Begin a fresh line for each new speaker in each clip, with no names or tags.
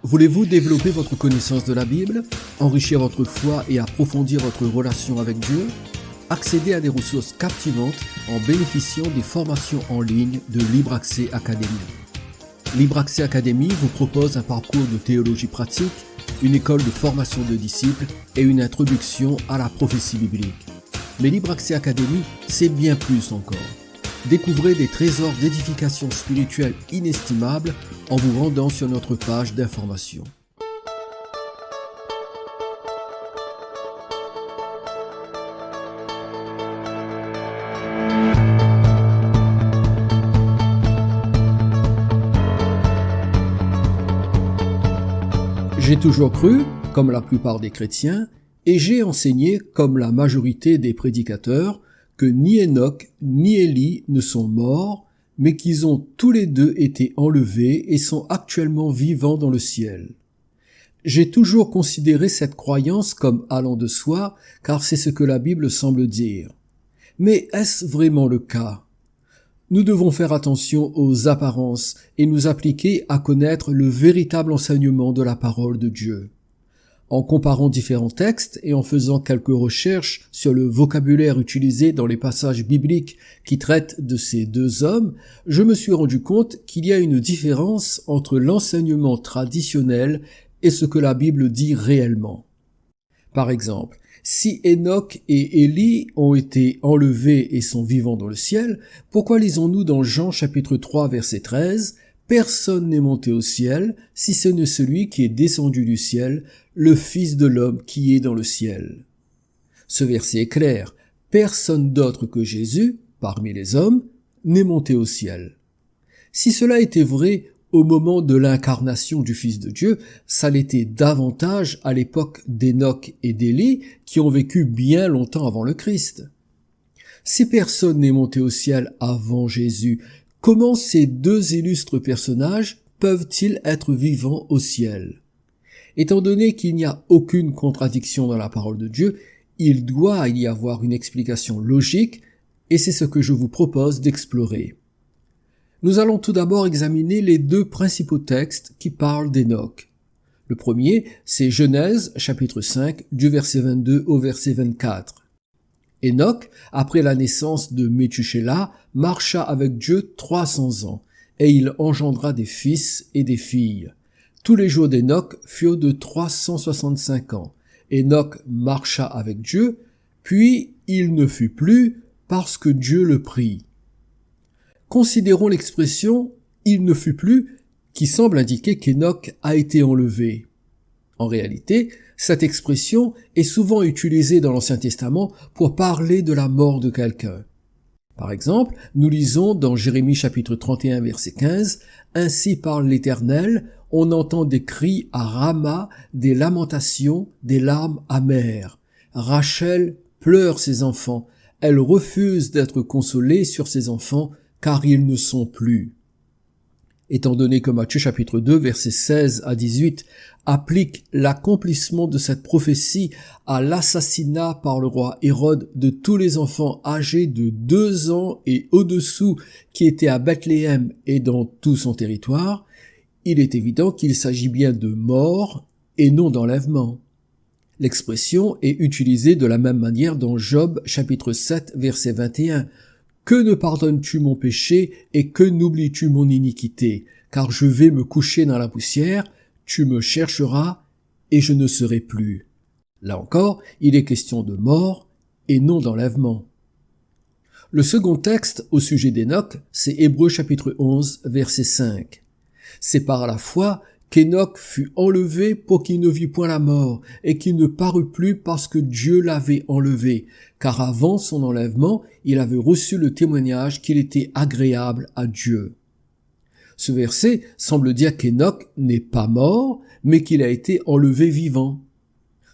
Voulez-vous développer votre connaissance de la Bible, enrichir votre foi et approfondir votre relation avec Dieu? Accédez à des ressources captivantes en bénéficiant des formations en ligne de Libre Accès Academy. Libre Accès Academy vous propose un parcours de théologie pratique, une école de formation de disciples et une introduction à la prophétie biblique. Mais Libre Accès Academy, c'est bien plus encore. Découvrez des trésors d'édification spirituelle inestimables en vous rendant sur notre page d'information. J'ai toujours cru, comme la plupart des chrétiens, et j'ai enseigné, comme la majorité des prédicateurs, que ni Enoch ni Élie ne sont morts, mais qu'ils ont tous les deux été enlevés et sont actuellement vivants dans le ciel. J'ai toujours considéré cette croyance comme allant de soi, car c'est ce que la Bible semble dire. Mais est-ce vraiment le cas? Nous devons faire attention aux apparences et nous appliquer à connaître le véritable enseignement de la parole de Dieu. En comparant différents textes et en faisant quelques recherches sur le vocabulaire utilisé dans les passages bibliques qui traitent de ces deux hommes, je me suis rendu compte qu'il y a une différence entre l'enseignement traditionnel et ce que la Bible dit réellement. Par exemple, si Enoch et Élie ont été enlevés et sont vivants dans le ciel, pourquoi lisons-nous dans Jean chapitre 3 verset 13 « Personne n'est monté au ciel, si ce n'est celui qui est descendu du ciel, le Fils de l'homme qui est dans le ciel. » Ce verset est clair. Personne d'autre que Jésus, parmi les hommes, n'est monté au ciel. Si cela était vrai au moment de l'incarnation du Fils de Dieu, ça l'était davantage à l'époque d'Enoch et d'Élie, qui ont vécu bien longtemps avant le Christ. Si personne n'est monté au ciel avant Jésus, comment ces deux illustres personnages peuvent-ils être vivants au ciel? Étant donné qu'il n'y a aucune contradiction dans la parole de Dieu, il doit y avoir une explication logique, et c'est ce que je vous propose d'explorer. Nous allons tout d'abord examiner les deux principaux textes qui parlent d'Enoch. Le premier, c'est Genèse, chapitre 5, du verset 22 au verset 24. Enoch, après la naissance de Méthusélah, marcha avec Dieu 300 ans, et il engendra des fils et des filles. Tous les jours d'Enoch furent de 365 ans. Enoch marcha avec Dieu, puis il ne fut plus parce que Dieu le prit. Considérons l'expression « il ne fut plus » qui semble indiquer qu'Enoch a été enlevé. En réalité, cette expression est souvent utilisée dans l'Ancien Testament pour parler de la mort de quelqu'un. Par exemple, nous lisons dans Jérémie chapitre 31 verset 15 « Ainsi parle l'Éternel, on entend des cris à Rama, des lamentations, des larmes amères. Rachel pleure ses enfants, elle refuse d'être consolée sur ses enfants, car ils ne sont plus. » Étant donné que Matthieu chapitre 2 versets 16 à 18 applique l'accomplissement de cette prophétie à l'assassinat par le roi Hérode de tous les enfants âgés de 2 ans et au-dessous qui étaient à Bethléem et dans tout son territoire, il est évident qu'il s'agit bien de mort et non d'enlèvement. L'expression est utilisée de la même manière dans Job chapitre 7 verset 21. « Que ne pardonnes-tu mon péché et que n'oublies-tu mon iniquité? Car je vais me coucher dans la poussière, tu me chercheras et je ne serai plus. » Là encore, il est question de mort et non d'enlèvement. Le second texte au sujet d'Enoch, c'est Hébreux chapitre 11 verset 5. C'est par la foi qu'Enoch fut enlevé pour qu'il ne vît point la mort, et qu'il ne parut plus parce que Dieu l'avait enlevé, car avant son enlèvement, il avait reçu le témoignage qu'il était agréable à Dieu. Ce verset semble dire qu'Enoch n'est pas mort, mais qu'il a été enlevé vivant.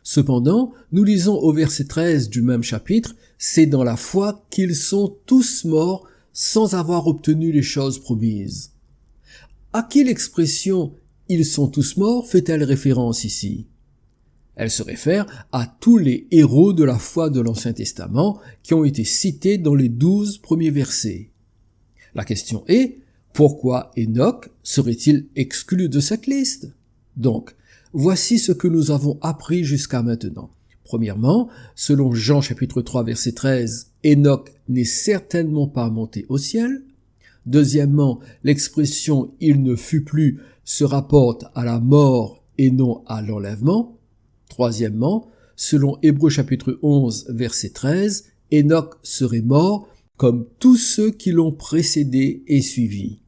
Cependant, nous lisons au verset 13 du même chapitre, c'est dans la foi qu'ils sont tous morts sans avoir obtenu les choses promises. À qui l'expression « ils sont tous morts » fait-elle référence ici? Elle se réfère à tous les héros de la foi de l'Ancien Testament qui ont été cités dans les 12 premiers versets. La question est, pourquoi Enoch serait-il exclu de cette liste? Donc, voici ce que nous avons appris jusqu'à maintenant. Premièrement, selon Jean chapitre 3 verset 13, Enoch n'est certainement pas monté au ciel. Deuxièmement, l'expression « il ne fut plus » se rapporte à la mort et non à l'enlèvement. Troisièmement, selon Hébreux chapitre 11 verset 13, Enoch serait mort comme tous ceux qui l'ont précédé et suivi.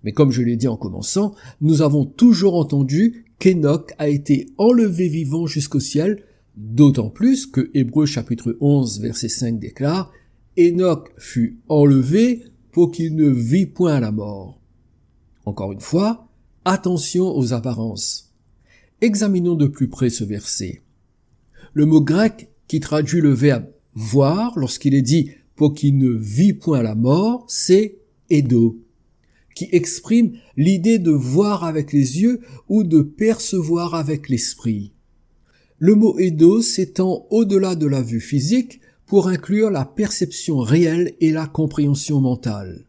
Mais comme je l'ai dit en commençant, nous avons toujours entendu qu'Enoch a été enlevé vivant jusqu'au ciel, d'autant plus que Hébreux chapitre 11 verset 5 déclare « Enoch fut enlevé pour qu'il ne vit point la mort ». Encore une fois, attention aux apparences. Examinons de plus près ce verset. Le mot grec qui traduit le verbe « voir » lorsqu'il est dit « pour qu'il ne vit point la mort », c'est « eido », qui exprime l'idée de voir avec les yeux ou de percevoir avec l'esprit. Le mot eido s'étend au-delà de la vue physique pour inclure la perception réelle et la compréhension mentale.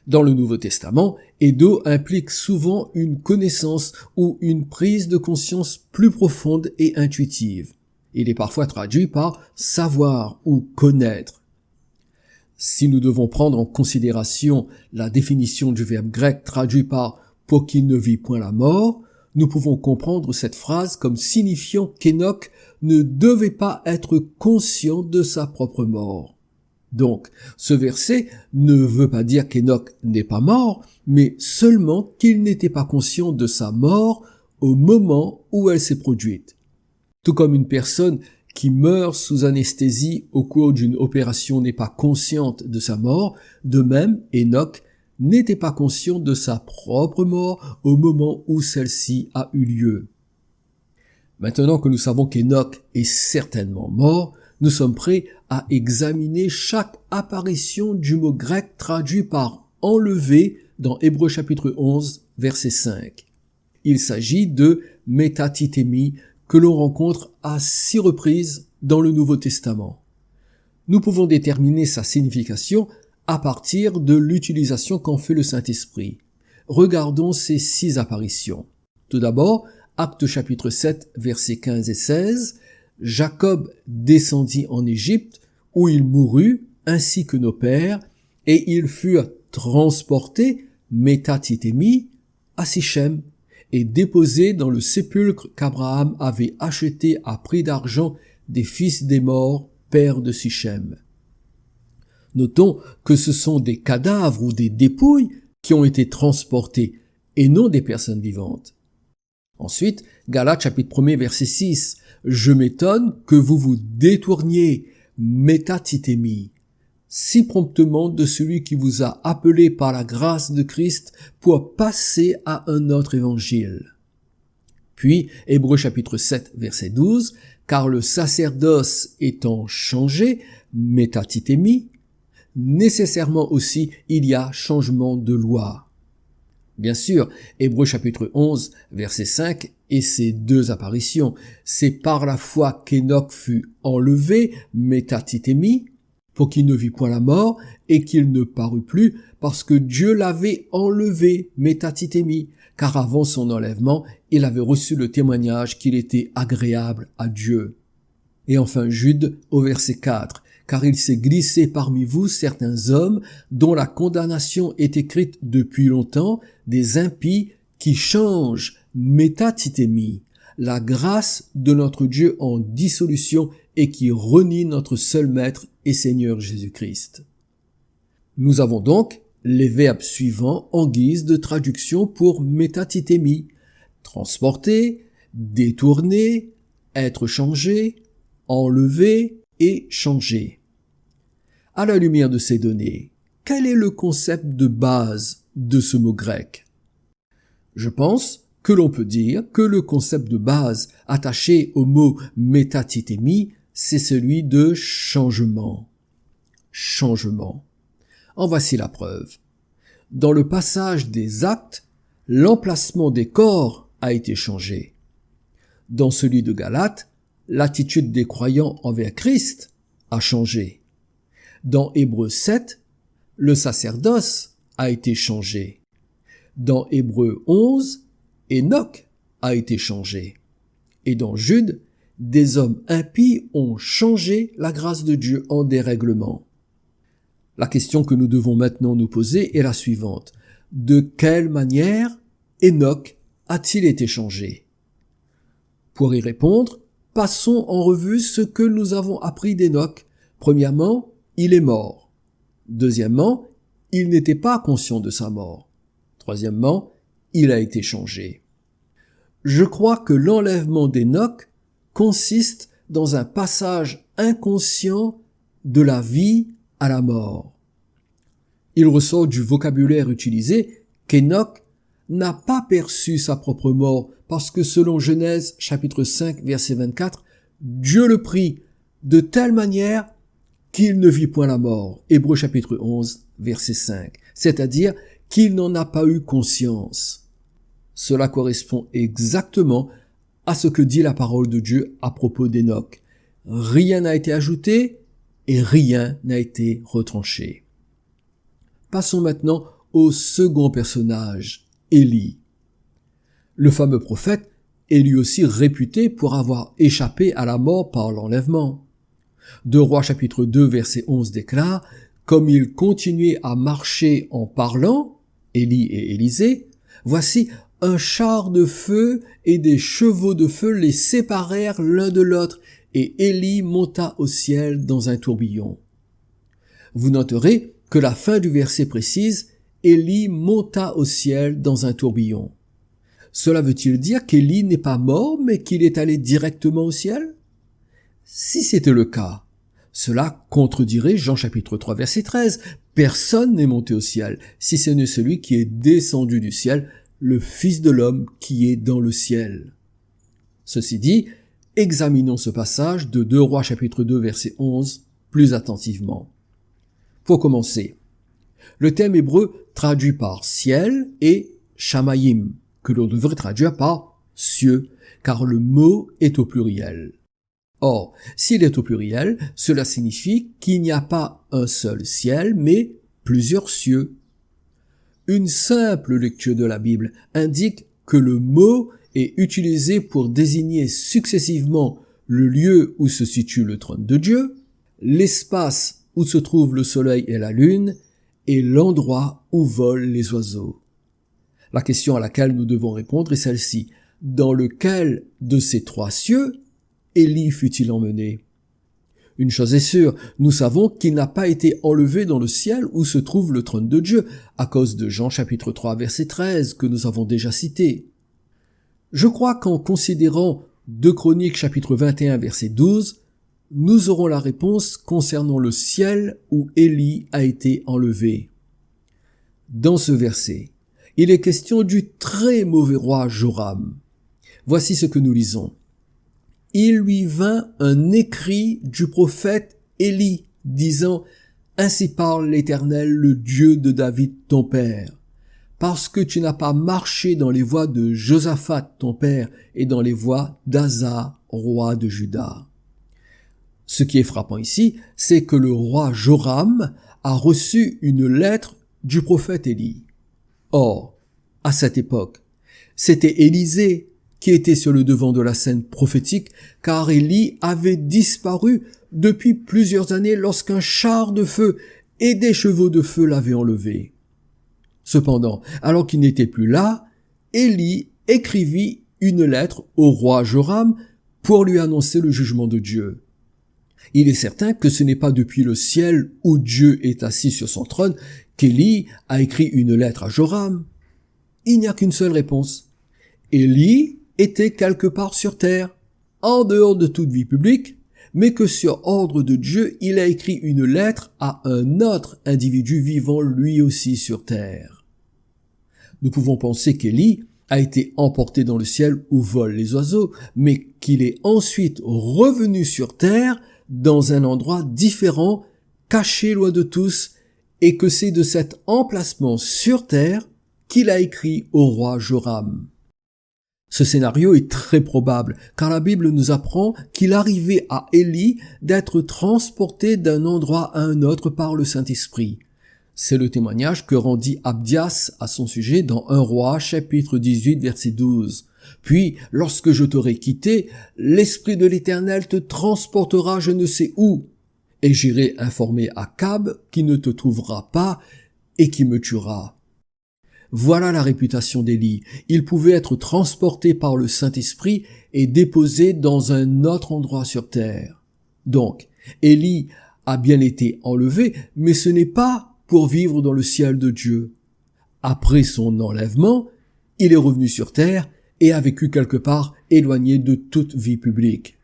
Dans le Nouveau Testament, eido implique souvent une connaissance ou une prise de conscience plus profonde et intuitive. Il est parfois traduit par savoir ou connaître. Si nous devons prendre en considération la définition du verbe grec traduit par « pour qu'il ne vit point la mort », nous pouvons comprendre cette phrase comme signifiant qu'Enoch ne devait pas être conscient de sa propre mort. Donc, ce verset ne veut pas dire qu'Enoch n'est pas mort, mais seulement qu'il n'était pas conscient de sa mort au moment où elle s'est produite. Tout comme une personne qui meurt sous anesthésie au cours d'une opération n'est pas consciente de sa mort, de même, Enoch n'était pas conscient de sa propre mort au moment où celle-ci a eu lieu. Maintenant que nous savons qu'Enoch est certainement mort, nous sommes prêts à examiner chaque apparition du mot grec traduit par « enlever » dans Hébreux chapitre 11, verset 5. Il s'agit de « métatithémie » que l'on rencontre à 6 reprises dans le Nouveau Testament. Nous pouvons déterminer sa signification à partir de l'utilisation qu'en fait le Saint-Esprit. Regardons ces 6 apparitions. Tout d'abord, Actes chapitre 7, versets 15 et 16, Jacob descendit en Égypte, où il mourut, ainsi que nos pères, et ils furent transportés, métatithémie, à Sichem, et déposés dans le sépulcre qu'Abraham avait acheté à prix d'argent des fils des morts, pères de Sichem. Notons que ce sont des cadavres ou des dépouilles qui ont été transportés, et non des personnes vivantes. Ensuite, Galates chapitre 1 verset 6, « Je m'étonne que vous vous détourniez, métatithémie, si promptement de celui qui vous a appelé par la grâce de Christ pour passer à un autre évangile. » Puis, Hébreux chapitre 7 verset 12, « Car le sacerdoce étant changé, métatithémie, nécessairement aussi il y a changement de loi. » Bien sûr, Hébreux chapitre 11, verset 5, et ces 2 apparitions, c'est par la foi qu'Enoch fut enlevé, métatithémie, pour qu'il ne vit point la mort, et qu'il ne parut plus, parce que Dieu l'avait enlevé, métatithémie, car avant son enlèvement, il avait reçu le témoignage qu'il était agréable à Dieu. Et enfin Jude, au verset 4, « Car il s'est glissé parmi vous certains hommes dont la condamnation est écrite depuis longtemps, des impies qui changent, métatithémie, la grâce de notre Dieu en dissolution et qui renient notre seul Maître et Seigneur Jésus-Christ. » Nous avons donc les verbes suivants en guise de traduction pour métatithémie: transporter, détourner, être changé, enlever et changer. À la lumière de ces données, quel est le concept de base de ce mot grec? Je pense que l'on peut dire que le concept de base attaché au mot métatithémie, c'est celui de changement. Changement. En voici la preuve. Dans le passage des Actes, l'emplacement des corps a été changé. Dans celui de Galates, l'attitude des croyants envers Christ a changé. Dans Hébreux 7, le sacerdoce a été changé. Dans Hébreux 11, Enoch a été changé. Et dans Jude, des hommes impies ont changé la grâce de Dieu en dérèglement. La question que nous devons maintenant nous poser est la suivante. De quelle manière Enoch a-t-il été changé? Pour y répondre, passons en revue ce que nous avons appris d'Enoch. Premièrement, il est mort. Deuxièmement, il n'était pas conscient de sa mort. Troisièmement, il a été changé. Je crois que l'enlèvement d'Enoch consiste dans un passage inconscient de la vie à la mort. Il ressort du vocabulaire utilisé qu'Enoch n'a pas perçu sa propre mort parce que selon Genèse chapitre 5 verset 24, Dieu le prit de telle manière qu'il ne vit point la mort. Hébreux chapitre 11 verset 5. C'est-à-dire qu'il n'en a pas eu conscience. Cela correspond exactement à ce que dit la parole de Dieu à propos d'Enoch. Rien n'a été ajouté et rien n'a été retranché. Passons maintenant au second personnage, Élie. Le fameux prophète est lui aussi réputé pour avoir échappé à la mort par l'enlèvement. 2 Rois chapitre 2 verset 11 déclare « Comme il continuait à marcher en parlant, Élie et Élisée, voici un char de feu et des chevaux de feu les séparèrent l'un de l'autre, et Élie monta au ciel dans un tourbillon. » Vous noterez que la fin du verset précise « Élie monta au ciel dans un tourbillon ». Cela veut-il dire qu'Élie n'est pas mort, mais qu'il est allé directement au ciel? Si c'était le cas, cela contredirait Jean chapitre 3 verset 13. Personne n'est monté au ciel, si ce n'est celui qui est descendu du ciel, le Fils de l'homme qui est dans le ciel. Ceci dit, examinons ce passage de 2 Rois chapitre 2 verset 11 plus attentivement. Pour commencer, le terme hébreu traduit par ciel est shamayim, que l'on devrait traduire par cieux, car le mot est au pluriel. Or, s'il est au pluriel, cela signifie qu'il n'y a pas un seul ciel, mais plusieurs cieux. Une simple lecture de la Bible indique que le mot est utilisé pour désigner successivement le lieu où se situe le trône de Dieu, l'espace où se trouvent le soleil et la lune, et l'endroit où volent les oiseaux. La question à laquelle nous devons répondre est celle-ci. Dans lequel de ces trois cieux Élie fut-il emmené? Une chose est sûre, nous savons qu'il n'a pas été enlevé dans le ciel où se trouve le trône de Dieu, à cause de Jean chapitre 3 verset 13 que nous avons déjà cité. Je crois qu'en considérant 2 Chroniques chapitre 21 verset 12, nous aurons la réponse concernant le ciel où Élie a été enlevé. Dans ce verset, il est question du très mauvais roi Joram. Voici ce que nous lisons. « Il lui vint un écrit du prophète Élie, disant, « Ainsi parle l'Éternel, le Dieu de David ton père, parce que tu n'as pas marché dans les voies de Josaphat ton père et dans les voies d'Asa, roi de Juda. » Ce qui est frappant ici, c'est que le roi Joram a reçu une lettre du prophète Élie. Or, à cette époque, c'était Élisée qui était sur le devant de la scène prophétique, car Élie avait disparu depuis plusieurs années lorsqu'un char de feu et des chevaux de feu l'avaient enlevé. Cependant, alors qu'il n'était plus là, Élie écrivit une lettre au roi Joram pour lui annoncer le jugement de Dieu. Il est certain que ce n'est pas depuis le ciel où Dieu est assis sur son trône qu'Élie a écrit une lettre à Joram. Il n'y a qu'une seule réponse. Élie était quelque part sur terre, en dehors de toute vie publique, mais que sur ordre de Dieu, il a écrit une lettre à un autre individu vivant lui aussi sur terre. Nous pouvons penser qu'Élie a été emporté dans le ciel où volent les oiseaux, mais qu'il est ensuite revenu sur terre dans un endroit différent, caché loin de tous, et que c'est de cet emplacement sur terre qu'il a écrit au roi Joram. Ce scénario est très probable, car la Bible nous apprend qu'il arrivait à Élie d'être transporté d'un endroit à un autre par le Saint-Esprit. C'est le témoignage que rendit Abdias à son sujet dans 1 Roi chapitre 18 verset 12. Puis, lorsque je t'aurai quitté, l'Esprit de l'Éternel te transportera je ne sais où, et j'irai informer Akab qui ne te trouvera pas et qui me tuera. » Voilà la réputation d'Élie. Il pouvait être transporté par le Saint-Esprit et déposé dans un autre endroit sur terre. Donc, Élie a bien été enlevé, mais ce n'est pas pour vivre dans le ciel de Dieu. Après son enlèvement, il est revenu sur terre et a vécu quelque part éloigné de toute vie publique.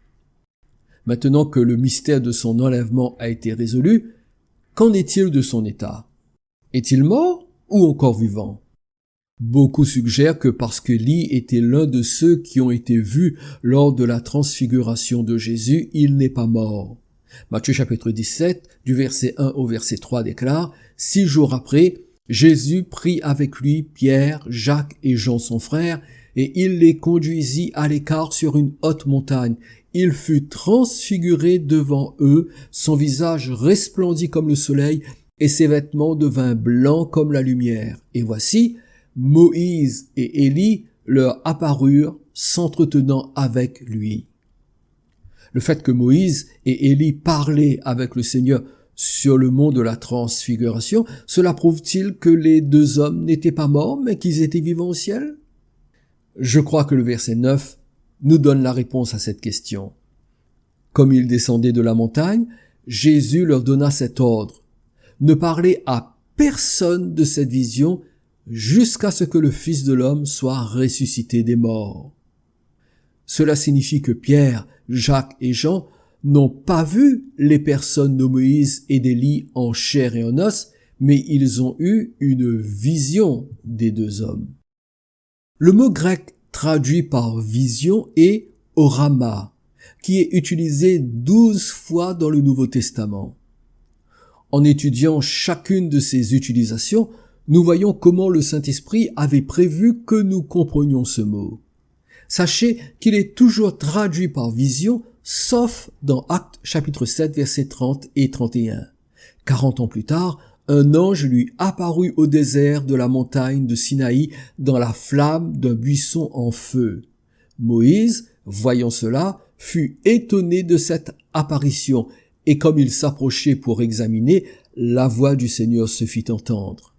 Maintenant que le mystère de son enlèvement a été résolu, qu'en est-il de son état? Est-il mort ou encore vivant? Beaucoup suggèrent que parce qu'Élie était l'un de ceux qui ont été vus lors de la transfiguration de Jésus, il n'est pas mort. Matthieu chapitre 17, du verset 1 au verset 3 déclare « 6 jours après, Jésus prit avec lui Pierre, Jacques et Jean son frère, et il les conduisit à l'écart sur une haute montagne. Il fut transfiguré devant eux, son visage resplendit comme le soleil, et ses vêtements devinrent blancs comme la lumière. Et voici, Moïse et Élie leur apparurent, s'entretenant avec lui. » Le fait que Moïse et Élie parlaient avec le Seigneur sur le mont de la transfiguration, cela prouve-t-il que les deux hommes n'étaient pas morts, mais qu'ils étaient vivants au ciel? Je crois que le verset 9 nous donne la réponse à cette question. Comme ils descendaient de la montagne, Jésus leur donna cet ordre: ne parlez à personne de cette vision jusqu'à ce que le Fils de l'homme soit ressuscité des morts. Cela signifie que Pierre, Jacques et Jean n'ont pas vu les personnes de Moïse et d'Élie en chair et en os, mais ils ont eu une vision des deux hommes. Le mot grec traduit par vision est orama, qui est utilisé 12 fois dans le Nouveau Testament. En étudiant chacune de ces utilisations, nous voyons comment le Saint-Esprit avait prévu que nous comprenions ce mot. Sachez qu'il est toujours traduit par vision, sauf dans Actes chapitre 7 versets 30 et 31. 40 ans plus tard, un ange lui apparut au désert de la montagne de Sinaï dans la flamme d'un buisson en feu. Moïse, voyant cela, fut étonné de cette apparition, et comme il s'approchait pour examiner, la voix du Seigneur se fit entendre.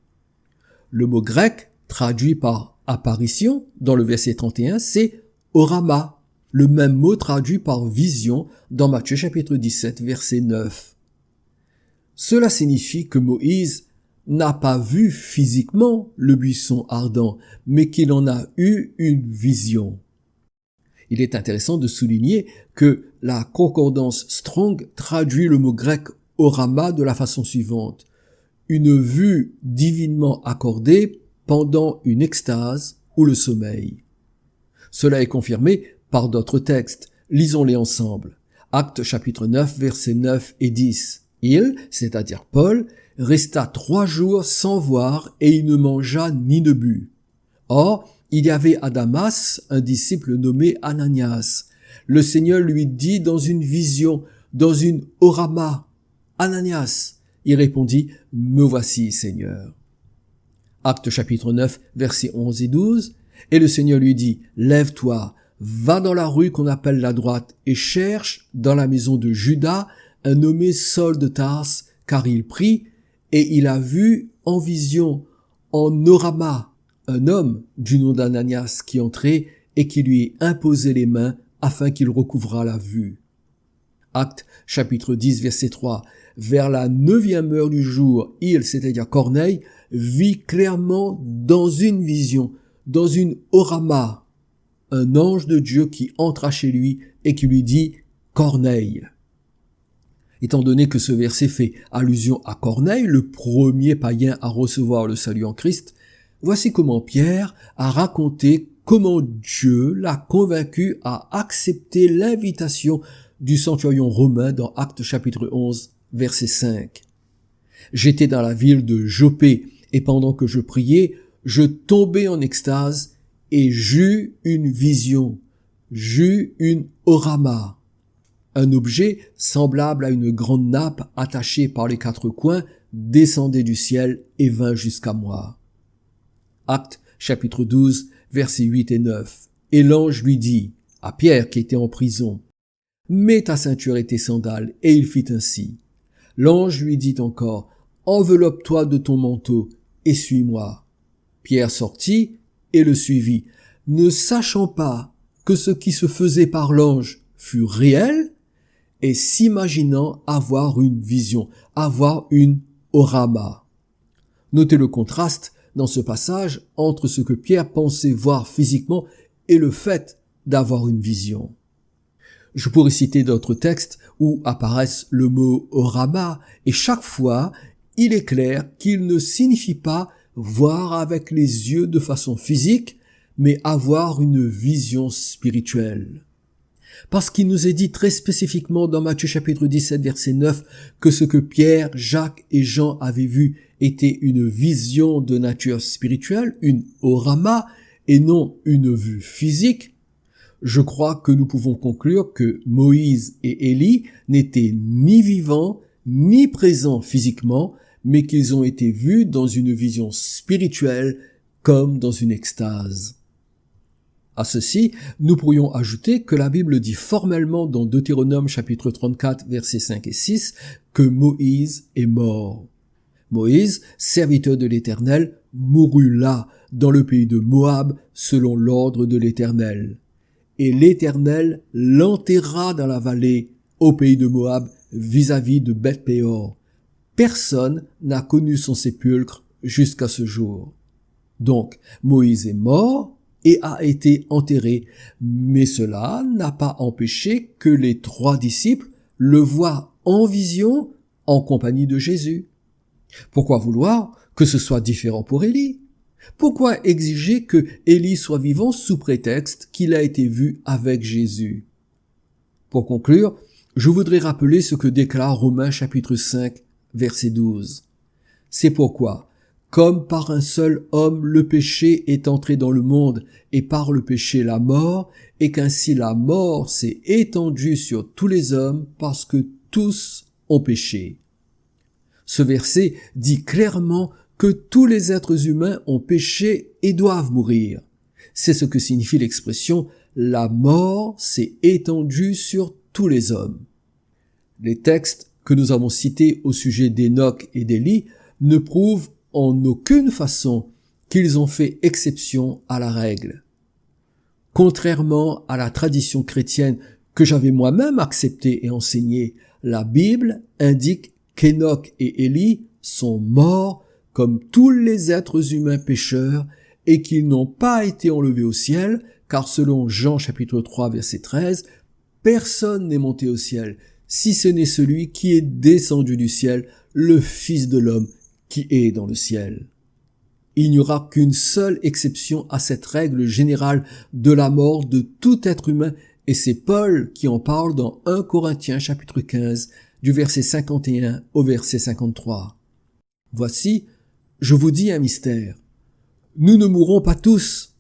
Le mot grec, traduit par apparition, dans le verset 31, c'est orama, le même mot traduit par vision dans Matthieu chapitre 17, verset 9. Cela signifie que Moïse n'a pas vu physiquement le buisson ardent, mais qu'il en a eu une vision. Il est intéressant de souligner que la concordance Strong traduit le mot grec orama de la façon suivante: une vue divinement accordée pendant une extase ou le sommeil. Cela est confirmé par d'autres textes. Lisons-les ensemble. Actes chapitre 9, versets 9 et 10. Il, c'est-à-dire Paul, resta 3 jours sans voir et il ne mangea ni ne but. Or, il y avait à Damas un disciple nommé Ananias. Le Seigneur lui dit dans une vision, dans une orama: Ananias. Il répondit: Me voici, Seigneur. Actes chapitre 9, versets 11 et 12. Et le Seigneur lui dit: Lève-toi, va dans la rue qu'on appelle la droite et cherche dans la maison de Judas un nommé Saul de Tarse, car il prie, et il a vu en vision, en orama, un homme du nom d'Ananias qui entrait et qui lui imposait les mains afin qu'il recouvrât la vue. Actes chapitre 10, verset 3. Vers la 9e heure du jour, il, c'est-à-dire Corneille, vit clairement dans une vision, dans une orama, un ange de Dieu qui entra chez lui et qui lui dit: Corneille. Étant donné que ce verset fait allusion à Corneille, le premier païen à recevoir le salut en Christ, voici comment Pierre a raconté comment Dieu l'a convaincu à accepter l'invitation du centurion romain dans Actes chapitre 11, verset 5. J'étais dans la ville de Jopé, et pendant que je priais, je tombai en extase, et j'eus une vision, j'eus une orama. Un objet semblable à une grande nappe attachée par les 4 coins descendait du ciel et vint jusqu'à moi. Actes chapitre 12, versets 8 et 9. Et l'ange lui dit, à Pierre qui était en prison, « Mets ta ceinture et tes sandales. » Et il fit ainsi. L'ange lui dit encore, « Enveloppe-toi de ton manteau et suis-moi. » Pierre sortit et le suivit, ne sachant pas que ce qui se faisait par l'ange fut réel et s'imaginant avoir une vision, avoir une orama. Notez le contraste dans ce passage entre ce que Pierre pensait voir physiquement et le fait d'avoir une vision. Je pourrais citer d'autres textes où apparaissent le mot orama et chaque fois, il est clair qu'il ne signifie pas voir avec les yeux de façon physique, mais avoir une vision spirituelle. Parce qu'il nous est dit très spécifiquement dans Matthieu chapitre 17 verset 9 que ce que Pierre, Jacques et Jean avaient vu était une vision de nature spirituelle, une orama, et non une vue physique, je crois que nous pouvons conclure que Moïse et Élie n'étaient ni vivants ni présents physiquement, mais qu'ils ont été vus dans une vision spirituelle comme dans une extase. À ceci, nous pourrions ajouter que la Bible dit formellement dans Deutéronome chapitre 34 versets 5 et 6 que Moïse est mort. Moïse, serviteur de l'Éternel, mourut là, dans le pays de Moab, selon l'ordre de l'Éternel. Et l'Éternel l'enterra dans la vallée, au pays de Moab, vis-à-vis de Beth-péor. Personne n'a connu son sépulcre jusqu'à ce jour. Donc, Moïse est mort et a été enterré, mais cela n'a pas empêché que les 3 disciples le voient en vision en compagnie de Jésus. Pourquoi vouloir que ce soit différent pour Élie? Pourquoi exiger que Élie soit vivant sous prétexte qu'il a été vu avec Jésus? Pour conclure, je voudrais rappeler ce que déclare Romains chapitre 5, verset 12. C'est pourquoi, comme par un seul homme le péché est entré dans le monde, et par le péché la mort, et qu'ainsi la mort s'est étendue sur tous les hommes parce que tous ont péché. Ce verset dit clairement que tous les êtres humains ont péché et doivent mourir. C'est ce que signifie l'expression « la mort s'est étendue sur tous les hommes ». Les textes que nous avons cités au sujet d'Enoch et d'Élie ne prouvent en aucune façon qu'ils ont fait exception à la règle. Contrairement à la tradition chrétienne que j'avais moi-même acceptée et enseignée, la Bible indique qu'Enoch et Élie sont morts comme tous les êtres humains pécheurs et qu'ils n'ont pas été enlevés au ciel, car selon Jean chapitre 3 verset 13, personne n'est monté au ciel, si ce n'est celui qui est descendu du ciel, le Fils de l'homme qui est dans le ciel. Il n'y aura qu'une seule exception à cette règle générale de la mort de tout être humain, et c'est Paul qui en parle dans 1 Corinthiens chapitre 15, du verset 51 au verset 53. Voici, je vous dis un mystère. Nous ne mourrons pas tous,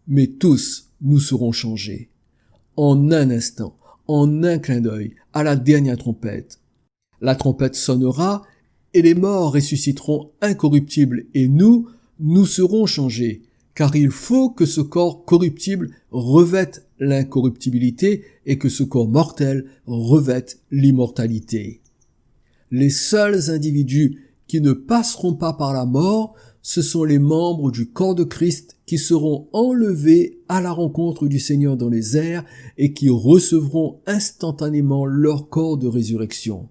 mais tous nous serons changés. En un instant, en un clin d'œil, à la dernière trompette. La trompette sonnera et les morts ressusciteront incorruptibles et nous serons changés, car il faut que ce corps corruptible revête l'incorruptibilité et que ce corps mortel revête l'immortalité. Les seuls individus qui ne passeront pas par la mort, ce sont les membres du corps de Christ qui seront enlevés à la rencontre du Seigneur dans les airs et qui recevront instantanément leur corps de résurrection.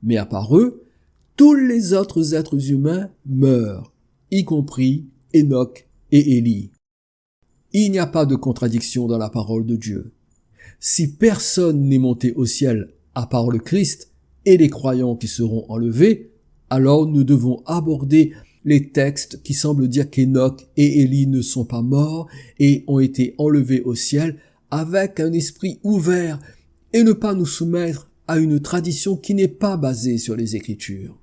Mais à part eux, tous les autres êtres humains meurent, y compris Enoch et Élie. Il n'y a pas de contradiction dans la parole de Dieu. Si personne n'est monté au ciel à part le Christ et les croyants qui seront enlevés, alors nous devons aborder les textes qui semblent dire qu'Enoch et Élie ne sont pas morts et ont été enlevés au ciel avec un esprit ouvert et ne pas nous soumettre à une tradition qui n'est pas basée sur les Écritures.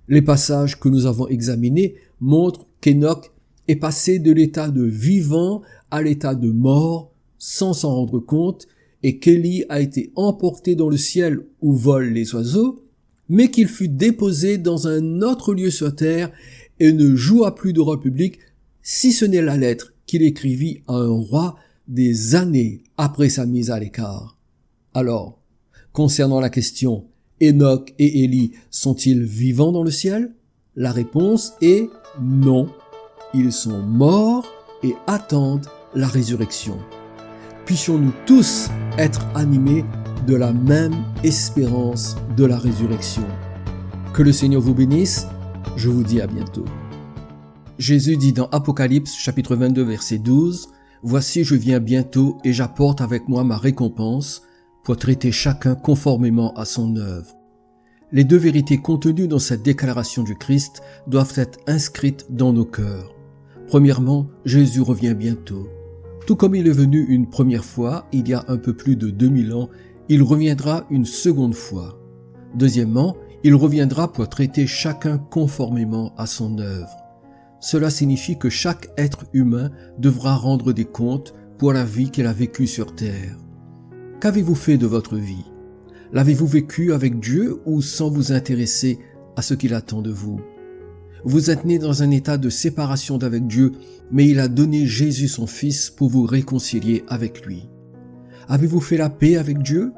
Les passages que nous avons examinés montrent qu'Enoch est passé de l'état de vivant à l'état de mort sans s'en rendre compte et qu'Élie a été emporté dans le ciel où volent les oiseaux, mais qu'il fut déposé dans un autre lieu sur terre et ne joua plus de rôle public si ce n'est la lettre qu'il écrivit à un roi des années après sa mise à l'écart. Alors, concernant la question « Enoch et Élie sont-ils vivants dans le ciel ?» La réponse est non. Ils sont morts et attendent la résurrection. Puissions-nous tous être animés de la même espérance de la résurrection. Que le Seigneur vous bénisse. Je vous dis à bientôt. Jésus dit dans Apocalypse chapitre 22 verset 12 « Voici je viens bientôt et j'apporte avec moi ma récompense pour traiter chacun conformément à son œuvre. » Les deux vérités contenues dans cette déclaration du Christ doivent être inscrites dans nos cœurs. Premièrement, Jésus revient bientôt. Tout comme il est venu une première fois, il y a un peu plus de 2000 ans, il reviendra une seconde fois. Deuxièmement, il reviendra pour traiter chacun conformément à son œuvre. Cela signifie que chaque être humain devra rendre des comptes pour la vie qu'il a vécue sur terre. Qu'avez-vous fait de votre vie ? L'avez-vous vécu avec Dieu ou sans vous intéresser à ce qu'il attend de vous ? Vous êtes né dans un état de séparation d'avec Dieu, mais il a donné Jésus son Fils pour vous réconcilier avec lui. Avez-vous fait la paix avec Dieu ?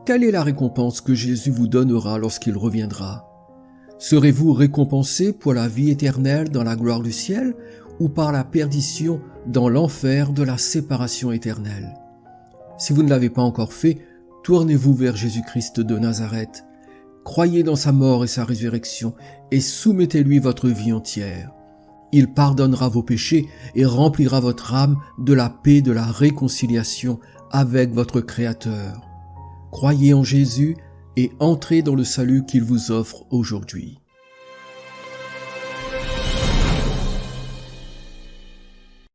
Quelle est la récompense que Jésus vous donnera lorsqu'il reviendra ? Serez-vous récompensé pour la vie éternelle dans la gloire du ciel ou par la perdition dans l'enfer de la séparation éternelle ? Si vous ne l'avez pas encore fait, tournez-vous vers Jésus-Christ de Nazareth. Croyez dans sa mort et sa résurrection et soumettez-lui votre vie entière. Il pardonnera vos péchés et remplira votre âme de la paix, de la réconciliation avec votre Créateur. Croyez en Jésus et entrez dans le salut qu'il vous offre aujourd'hui.